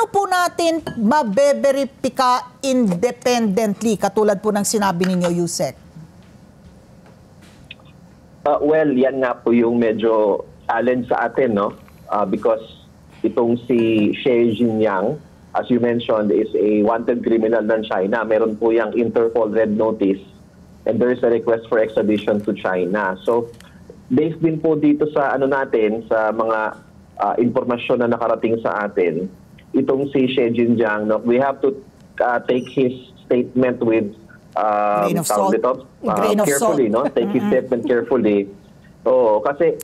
paano po natin mabe-verify independently, katulad po ng sinabi ninyo, Yusek? Well, yan nga po yung medyo challenge sa atin, no? Because itong si Xie Jinping, as you mentioned, is a wanted criminal ng China. Meron po yung Interpol Red Notice and there is a request for extradition to China. So, based din po dito sa natin, sa mga impormasyon na nakarating sa atin, itong si Xie Jinping, no, we have to take his statement with grain of salt. Carefully, no? Take his statement carefully. Oo, kasi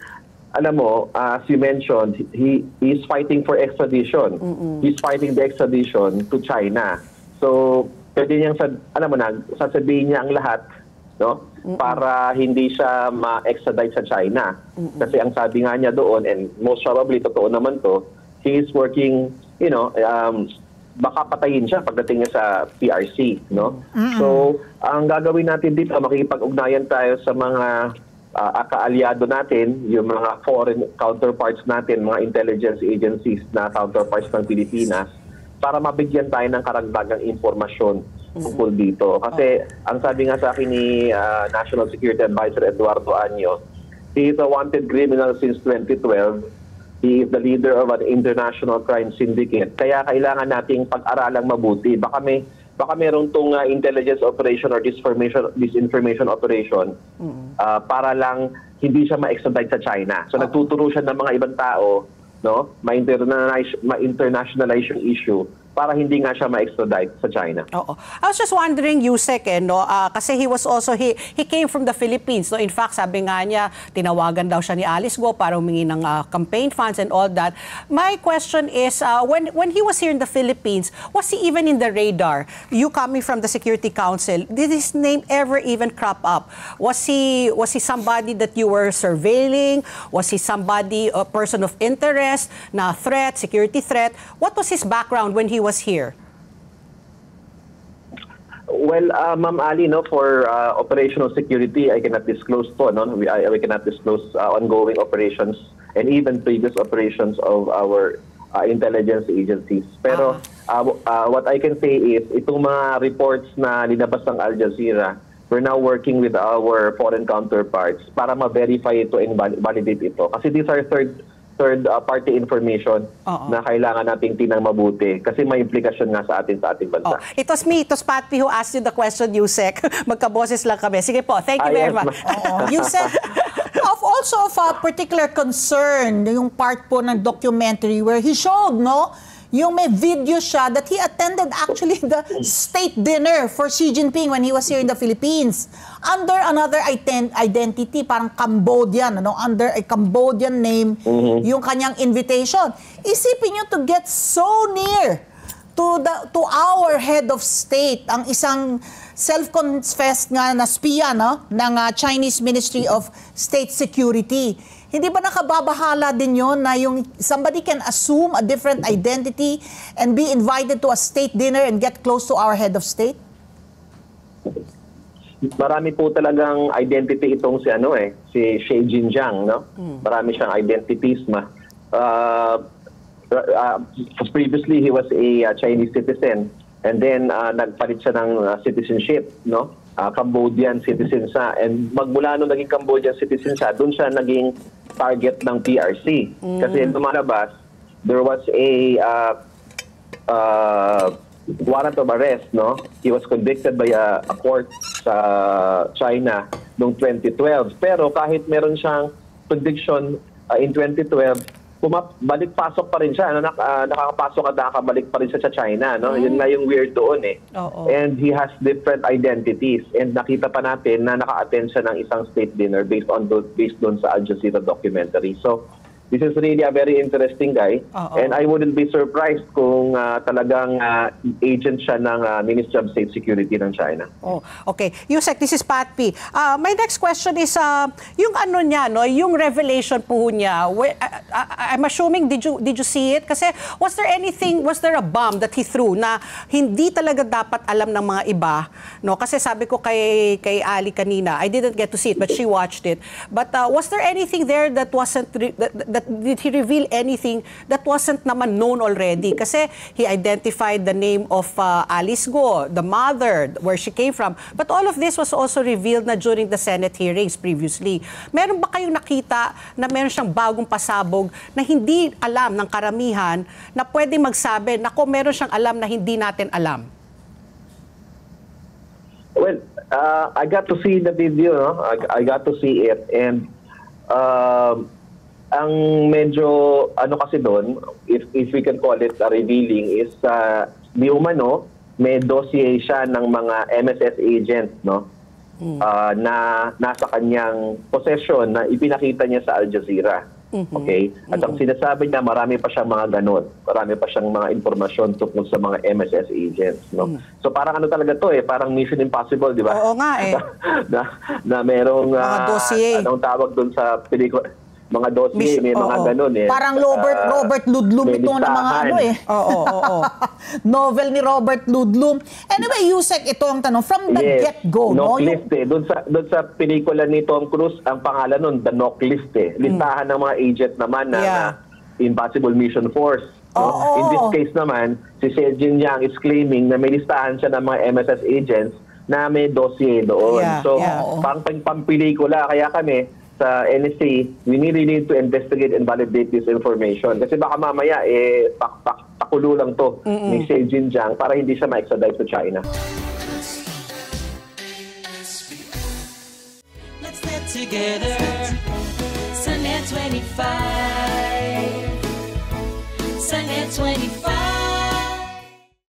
alam mo, as you mentioned, he is fighting for extradition. He's fighting the extradition to China. So, pwede niyang sasabihin niya ang lahat, no? Para hindi siya ma-extradite sa China. Kasi ang sabi nga niya doon, and most probably totoo naman to, he is working, baka patayin siya pagdating niya sa PRC, no? So, ang gagawin natin dito, makikipag-ugnayan tayo sa mga kaalyado natin, yung mga foreign counterparts natin, mga intelligence agencies na counterparts ng Pilipinas, para mabigyan tayo ng karagdagang informasyon tungkol dito. Kasi ang sabi nga sa akin ni National Security Advisor Eduardo Año, he is a wanted criminal since 2012. He is the leader of an international crime syndicate. Kaya kailangan nating pag-aralang mabuti. Baka merong tong intelligence operation or disinformation operation para lang hindi siya ma-extradite sa China. So nagtuturo siya ng mga ibang tao, no, ma-internationalize yung issue para hindi nga siya ma-extradite sa China. Oo. I was just wondering, Yusek, kasi he came from the Philippines. No? In fact, sabi nga niya, tinawagan daw siya ni Alice Guo para humingi ng campaign funds and all that. My question is, when he was here in the Philippines, was he even in the radar? You coming from the Security Council, did his name ever even crop up? Was he somebody that you were surveilling? Was he somebody, a person of interest, na threat, security threat? What was his background when he was here? Well, Ma'am Ali, no, for operational security, I cannot disclose po, no? We cannot disclose ongoing operations and even previous operations of our intelligence agencies. Pero what I can say is, itong mga reports na linabas ng Al Jazeera, we're now working with our foreign counterparts para ma-verify ito and validate ito. Kasi these are third-party information na kailangan nating tinang mabuti kasi may implikasyon nga sa ating bansa. It was Pat P who asked you the question, Yusek. Magkaboses lang kami. Sige po, thank you very much. Yusek, also of a particular concern, yung part po ng documentary where he showed, no, yung may video siya that he attended actually the state dinner for Xi Jinping when he was here in the Philippines under another identity, parang Cambodian, under a Cambodian name, yung kanyang invitation. Isipin nyo to get so near to our head of state, ang isang self-confessed nga na spiya, no, ng Chinese Ministry of State Security. Hindi ba nakababahala din yon na yung somebody can assume a different identity and be invited to a state dinner and get close to our head of state? Marami po talagang identity itong si Xie Jinping, no? Marami siyang identities previously he was a Chinese citizen and then nagpalit siya ng citizenship, no? Cambodian citizen siya, and magmula nung naging Cambodian citizen siya, doon siya naging target ng PRC. Kasi lumalabas, there was a warrant of arrest, no? He was convicted by a court sa China noong 2012. Pero kahit meron siyang conviction in 2012, balik-pasok pa rin siya. Nakakapasok at nakakabalik pa rin siya sa China. No? Yun nga yung weird doon eh. And he has different identities. And nakita pa natin na naka-attend siya ng isang state dinner based doon sa Al Jazeera documentary. So, this is really a very interesting guy. And I wouldn't be surprised kung talagang agent siya ng Ministry of State Security ng China. Okay. Yusek, this is Pat P. My next question is, yung niya, no, yung revelation po niya, I'm assuming, did you see it? Kasi was there a bomb that he threw na hindi talaga dapat alam ng mga iba? No? Kasi sabi ko kay Ali kanina, I didn't get to see it, but she watched it. But was there anything there that did he reveal anything that wasn't naman known already? Kasi he identified the name of Alice Go, the mother, where she came from. But all of this was also revealed na during the Senate hearings previously. Meron ba kayong nakita na meron siyang bagong pasabog na hindi alam ng karamihan na pwedeng magsabi, nako, meron siyang alam na hindi natin alam? Well, I got to see the video, no? I got to see it, and ang medyo ano kasi doon, if we can call it a revealing, is di umano may dossier siya ng mga MSS agents, no? Na nasa kanyang possession na ipinakita niya sa Al Jazeera. Okay? At ang sinasabi niya, marami pa siyang mga ganun. Marami pa siyang mga informasyon tungkol sa mga MSS agents. No? So parang ano talaga to parang Mission Impossible, di ba? Oo nga na merong mga dossier. Anong tawag doon sa pelikula? Mga dossier, may mga ganun Parang Robert Ludlum ito ng mga ano Oo. Novel ni Robert Ludlum. Anyway, Yusek, ito ang tanong. From the get-go, no? List Doon sa pelikula ni Tom Cruise, ang pangalan nun, The Knock List Listahan ng mga agent naman na Impossible Mission Force. No? In this case naman, si Sejin Yang is claiming na may listahan siya ng mga MSS agents na may dossier doon. Pang pelikula, kaya kami, sa NSA, we really need to investigate and validate this information. Kasi baka mamaya, pakulo lang to ni Xi Jinping para hindi siya ma-extradite to China. Let's get together. Sunnet 25. Sunnet 25.